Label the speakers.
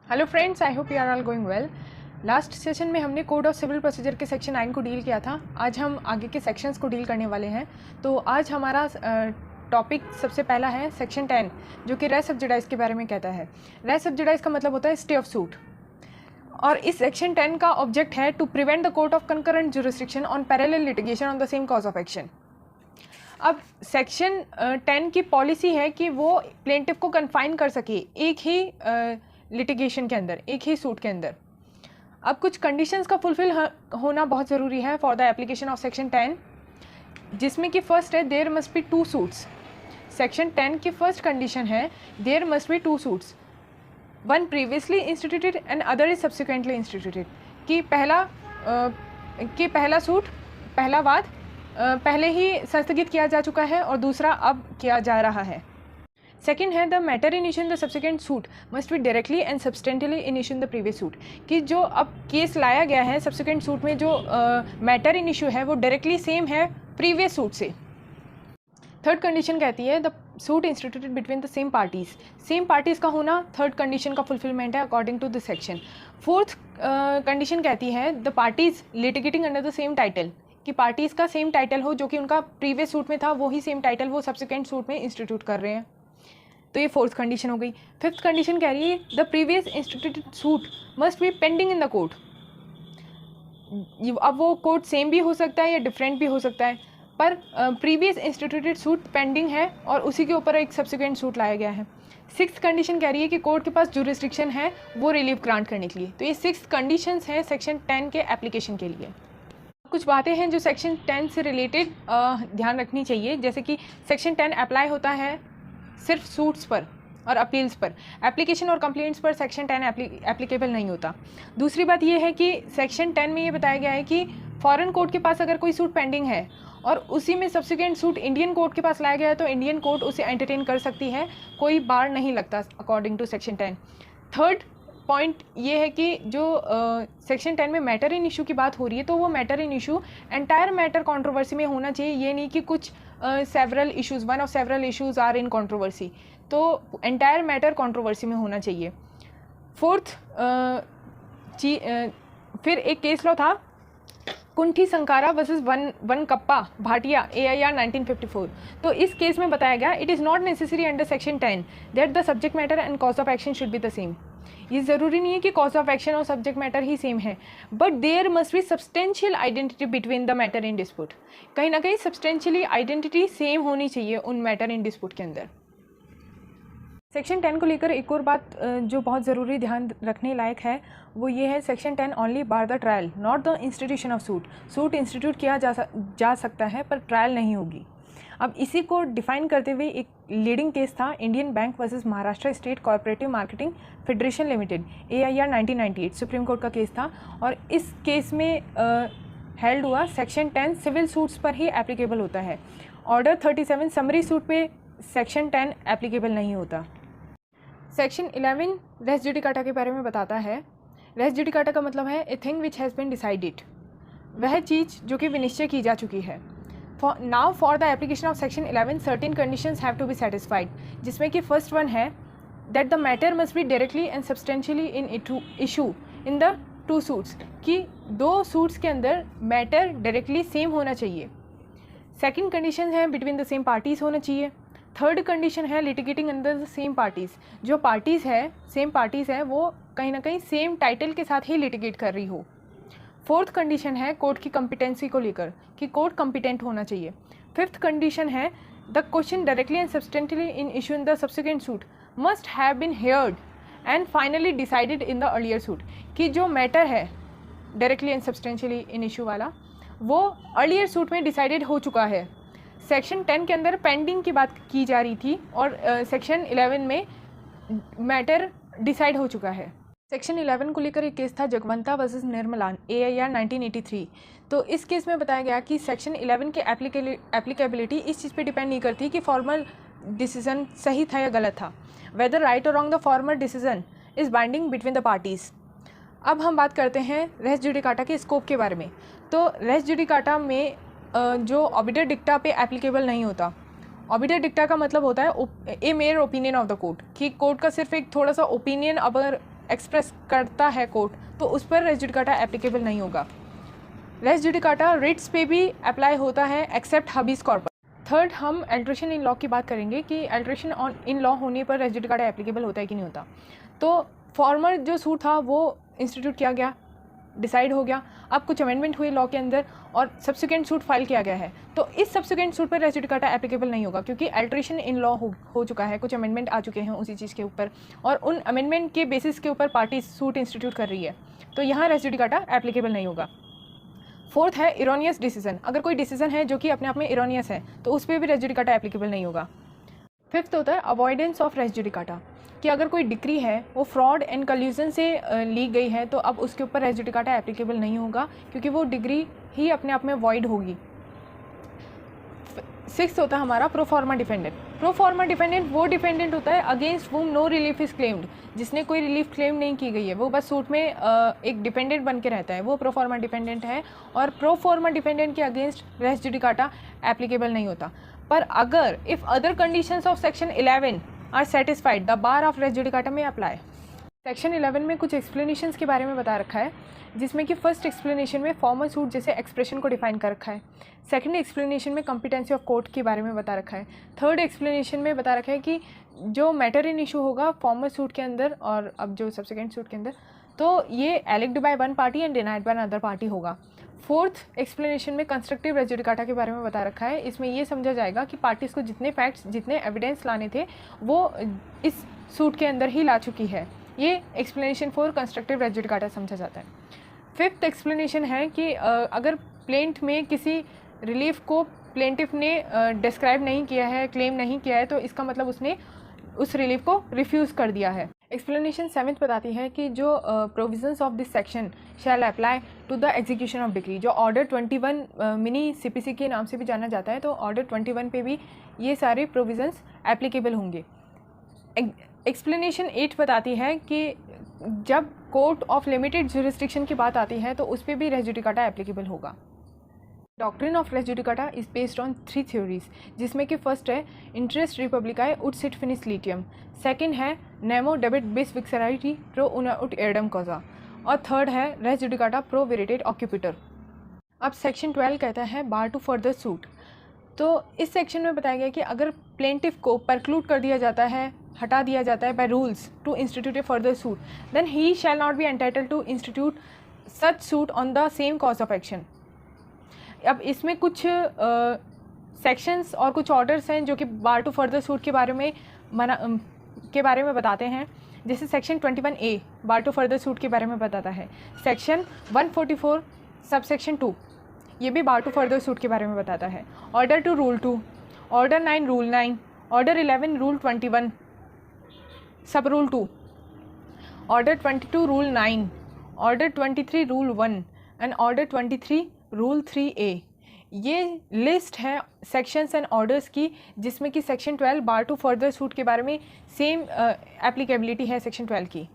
Speaker 1: Hello friends, I hope you are all going well. Last session में हमने code of civil procedure के section 9 को deal किया था। आज हम आगे के सेक्शंस को डील करने वाले हैं। तो आज हमारा टॉपिक सबसे पहला है सेक्शन 10, जो कि रेस सब्जुडाइज के बारे में कहता है। रेस सब्जुडाइज का मतलब होता है स्टे ऑफ सूट, और इस सेक्शन 10 का ऑब्जेक्ट है to prevent the court of concurrent jurisdiction on parallel litigation on the same cause of action. अब सेक्शन 10 की पॉलिसी है कि वो प्लेंटिफ को कन्फाइन कर सके एक ही लिटिगेशन के अंदर, एक ही सूट के अंदर। अब कुछ कंडीशंस का फुलफिल होना बहुत ज़रूरी है for the application of section 10, जिसमें कि फर्स्ट है there must be two suits. Section 10 की फर्स्ट कंडीशन है there must be two suits, one previously instituted and other is subsequently instituted. कि पहला सूट, पहला वाद पहले ही संस्थगित किया जा चुका है और दूसरा अब किया जा रहा है। सेकेंड है the matter in issue in the subsequent suit must be directly and substantially in issue in the previous suit. कि जो अब केस लाया गया है सब्सिक्वेंट सूट में, जो मैटर इन इशू है वो डायरेक्टली सेम है प्रीवियस सूट से। थर्ड कंडीशन कहती है the suit instituted between the same parties. Same parties का होना थर्ड कंडीशन का फुलफिलमेंट है according to this section. Fourth condition कहती है the parties litigating under the same title, कि पार्टीज़ का सेम टाइटल हो, जो कि उनका प्रीवियस सूट में था वही सेम टाइटल वो सब्सिक्वेंट सूट में इंस्टीट्यूट कर रहे हैं। तो ये फोर्थ कंडीशन हो गई। फिफ्थ कंडीशन कह रही है the previous instituted suit must B pending in the court. अब वो कोर्ट सेम भी हो सकता है या डिफरेंट भी हो सकता है, पर प्रीवियस इंस्टीट्यूटेड सूट पेंडिंग है और उसी के ऊपर एक सब्सिक्वेंट सूट लाया गया है। सिक्स्थ कंडीशन कह रही है कि कोर्ट के पास जुरिस्डिक्शन है वो रिलीफ ग्रांट करने के लिए। तो ये सिक्स कंडीशंस हैं सेक्शन 10 के एप्लीकेशन के लिए। कुछ बातें हैं जो सेक्शन 10 से रिलेटेड ध्यान रखनी चाहिए, जैसे कि सेक्शन 10 अप्लाई होता है सिर्फ सूट्स पर और अपील्स पर, एप्लीकेशन और कंप्लेंट्स पर सेक्शन 10 एप्लीकेबल नहीं होता। दूसरी बात यह है कि सेक्शन 10 में ये बताया गया है कि फॉरेन कोर्ट के पास अगर कोई सूट पेंडिंग है और उसी में सब्सिक्वेंट सूट इंडियन कोर्ट के पास लाया गया है तो इंडियन कोर्ट उसे एंटरटेन कर सकती है, कोई बार नहीं लगता according to section 10। Third point ये है कि जो सेक्शन 10 में मैटर इन इशू की बात हो रही है तो वो matter in issue entire matter controversy में होना चाहिए। ये नहीं कि कुछ several issues, one of several issues are in controversy, तो एंटायर मैटर कंट्रोवर्सी में होना चाहिए। फोर्थ फिर एक केस लॉ था कुंठी संकारा वर्सेस वन कप्पा भाटिया AIR 1954। तो इस केस में बताया गया it is not necessary under section 10 that the subject matter and cause of action should be the same. ये ज़रूरी नहीं है कि कॉज ऑफ एक्शन और सब्जेक्ट मैटर ही सेम है, but there must be substantial identity between the matter in dispute. कहीं ना कहीं सब्सटेंशियली आइडेंटिटी सेम होनी चाहिए उन मैटर इन डिस्प्यूट के अंदर। सेक्शन 10 को लेकर एक और बात जो बहुत ज़रूरी ध्यान रखने लायक है वो ये है section 10 only bar the trial not the institution of suit. Suit institute किया जा सकता है पर ट्रायल नहीं होगी। अब इसी को डिफाइन करते हुए एक लीडिंग केस था Indian bank versus Maharashtra state corporative marketing federation limited AIR 1998, supreme court का केस था। और इस केस में हेल्ड हुआ सेक्शन 10 सिविल सूट्स पर ही एप्लीकेबल होता है। ऑर्डर 37 समरी सूट पे सेक्शन 10 एप्लीकेबल नहीं होता। सेक्शन 11 रेस जुडिकाटा के बारे में बताता है। रेस जुडिकाटा का मतलब है a thing which has been decided, वह चीज़ जो कि विनिश्चय की जा चुकी है। Now for the application of section 11 certain conditions have to be satisfied, जिसमें कि फर्स्ट वन है that the matter must be directly and substantially in issue in the two suits. कि दो सूट्स के अंदर मैटर डायरेक्टली सेम होना चाहिए। Second condition है बिटवीन द सेम पार्टीज़ होना चाहिए। थर्ड कंडीशन है litigating under the same parties. जो पार्टीज़ है, सेम पार्टीज़ है, वो कहीं ना कहीं सेम टाइटल के साथ ही लिटिगेट कर रही हो। फोर्थ कंडीशन है कोर्ट की कॉम्पिटेंसी को लेकर कि कोर्ट कॉम्पिटेंट होना चाहिए। फिफ्थ कंडीशन है the question directly and substantially in issue in the subsequent suit must have been heard and finally decided in the earlier suit. कि जो मैटर है directly and substantially in issue वाला वो earlier suit में decided हो चुका है। Section 10 के अंदर पेंडिंग की बात की जा रही थी और सेक्शन 11 में मैटर डिसाइड हो चुका है। सेक्शन 11 को लेकर एक केस था जगवंता वर्सेस निर्मलान AIR 1983। तो इस केस में बताया गया कि सेक्शन 11 के एप्लीकेबिलिटी इस चीज़ पे डिपेंड नहीं करती कि फॉर्मल डिसीजन सही था या गलत था, वेदर राइट और wrong the formal decision is binding between the parties. अब हम बात करते हैं रेस जुडिकाटा के स्कोप के बारे में। तो रेस जुडिकाटा में जो ऑबिटर डिक्टा पे एप्लीकेबल नहीं होता। ऑबिटर डिक्टा का मतलब होता है a mere opinion of the court, कि कोर्ट का सिर्फ एक थोड़ा सा ओपिनियन अगर एक्सप्रेस करता है कोर्ट, तो उस पर रेस जुडिकाटा एप्लीकेबल नहीं होगा। रेस जुडिकाटा रिट्स पे भी अप्लाई होता है एक्सेप्ट हबीज कॉर्पस। थर्ड, हम अल्ट्रेशन इन लॉ की बात करेंगे कि अल्ट्रेशन ऑन इन लॉ होने पर रेस जुडिकाटा एप्लीकेबल होता है कि नहीं होता। तो फॉर्मर जो सूट था वो इंस्टीट्यूट किया गया, डिसाइड हो गया, अब कुछ अमेंडमेंट हुए लॉ के अंदर और सब्सिक्वेंट सूट फाइल किया गया है, तो इस सब्सिक्वेंट सूट पर रेस जुडिकाटा एप्लीकेबल नहीं होगा क्योंकि अल्ट्रेशन इन लॉ हो चुका है, कुछ अमेंडमेंट आ चुके हैं उसी चीज़ के ऊपर और उन अमेंडमेंट के बेसिस के ऊपर पार्टी सूट इंस्टीट्यूट कर रही है, तो यहाँ रेस जुडिकाटा एप्लीकेबल नहीं होगा। फोर्थ है इरोनियस डिसीजन। अगर कोई डिसीजन है जो कि अपने आप में इरोनियस है तो उस पर भी रेस जुडिकाटा एप्लीकेबल नहीं होगा। फिफ्थ होता है अवॉइडेंस ऑफ रेस जुडिकाटा, कि अगर कोई डिक्री है वो फ्रॉड एंड कल्यूजन से ली गई है तो अब उसके ऊपर रेस जुडिकाटा एप्लीकेबल नहीं होगा क्योंकि वो डिग्री ही अपने आप में वॉइड होगी। सिक्स्थ होता है हमारा प्रोफॉर्मा डिफेंडेंट। प्रोफॉर्मा डिफेंडेंट वो डिफेंडेंट होता है against whom no relief is claimed, जिसने कोई रिलीफ क्लेम नहीं की गई है, वो बस सूट में एक डिपेंडेंट बन के रहता है, वो प्रोफॉर्मा डिफेंडेंट है और प्रोफॉर्मा डिफेंडेंट के अगेंस्ट रेस जुडिकाटा एप्लीकेबल नहीं होता। पर अगर if other conditions of section 11 are satisfied the bar of res judicata में अप्लाई। सेक्शन 11 में कुछ एक्सप्लेनेशंस के बारे में बता रखा है, जिसमें कि फर्स्ट एक्सप्लेनेशन में फॉर्मल सूट जैसे एक्सप्रेशन को डिफाइन कर रखा है। सेकंड एक्सप्लेनेशन में कॉम्पिटेंसी ऑफ कोर्ट के बारे में बता रखा है। थर्ड एक्सप्लेनेशन में बता रखा है कि जो मैटर इन इशू होगा फॉर्मल सूट के अंदर और अब जो सब्सिक्वेंट सूट के अंदर, तो ये alleged by one party and denied by another party होगा। फोर्थ एक्सप्लेनेशन में कंस्ट्रक्टिव रेस जुडिकाटा के बारे में बता रखा है। इसमें ये समझा जाएगा कि पार्टीज़ को जितने फैक्ट्स जितने एविडेंस लाने थे वो इस सूट के अंदर ही ला चुकी है। ये explanation for constructive res judicata समझा जाता है। फिफ्थ एक्सप्लेनेशन है कि अगर प्लेंट में किसी रिलीफ को प्लेंटिफ ने डिस्क्राइब नहीं किया है, क्लेम नहीं किया है, तो इसका मतलब उसने उस रिलीफ को रिफ्यूज़ कर दिया है। एक्सप्लेनेशन सेवेंथ बताती है कि जो provisions of this section shall apply to the execution of decree, जो ऑर्डर 21 मिनी सीपीसी के नाम से भी जाना जाता है, तो ऑर्डर 21 पे भी ये सारे प्रोविजंस एप्लीकेबल होंगे। एक्सप्लेनेशन 8 बताती है कि जब कोर्ट ऑफ लिमिटेड ज्यूरिसडिक्शन की बात आती है तो उस पर भी रेस जुडिकाटा एप्लीकेबल होगा। Doctrine of res judicata is based on 3 theories, जिसमें कि फर्स्ट है इंटरेस्ट रिपब्लिकाe ut sit finis litium, second है नेमो डेबिट बिस विक्सराइटी प्रो उना उट एडम कॉजा और थर्ड है रेस जुडिकाटा प्रो वेरिटेट ऑक्यूपिटर। अब सेक्शन 12 कहता है बार टू फर्दर सूट। तो इस सेक्शन में बताया गया कि अगर प्लेंटिफ को परक्लूड कर दिया जाता है, हटा दिया जाता है by rules to institute a further suit, then he shall not be entitled to institute such suit on the same cause of action. अब इसमें कुछ सेक्शंस और कुछ ऑर्डर्स हैं जो कि बार टू फर्दर सूट के बारे में बताते हैं। जैसे section 21A bar to further suit के बारे में बताता है। सेक्शन 144 सबसेक्शन 2 ये भी बार टू फर्दर सूट के बारे में बताता है। Order 2 rule 2, order 9 rule 9, order 11 rule 21 सब rule 2, order 22 rule 9, order 23 rule 1 and order 23 rule 3A। ये लिस्ट है सेक्शंस एंड ऑर्डर्स की, जिसमें कि section 12 bar to further suit के बारे में सेम एप्लीकेबिलिटी है सेक्शन 12 की।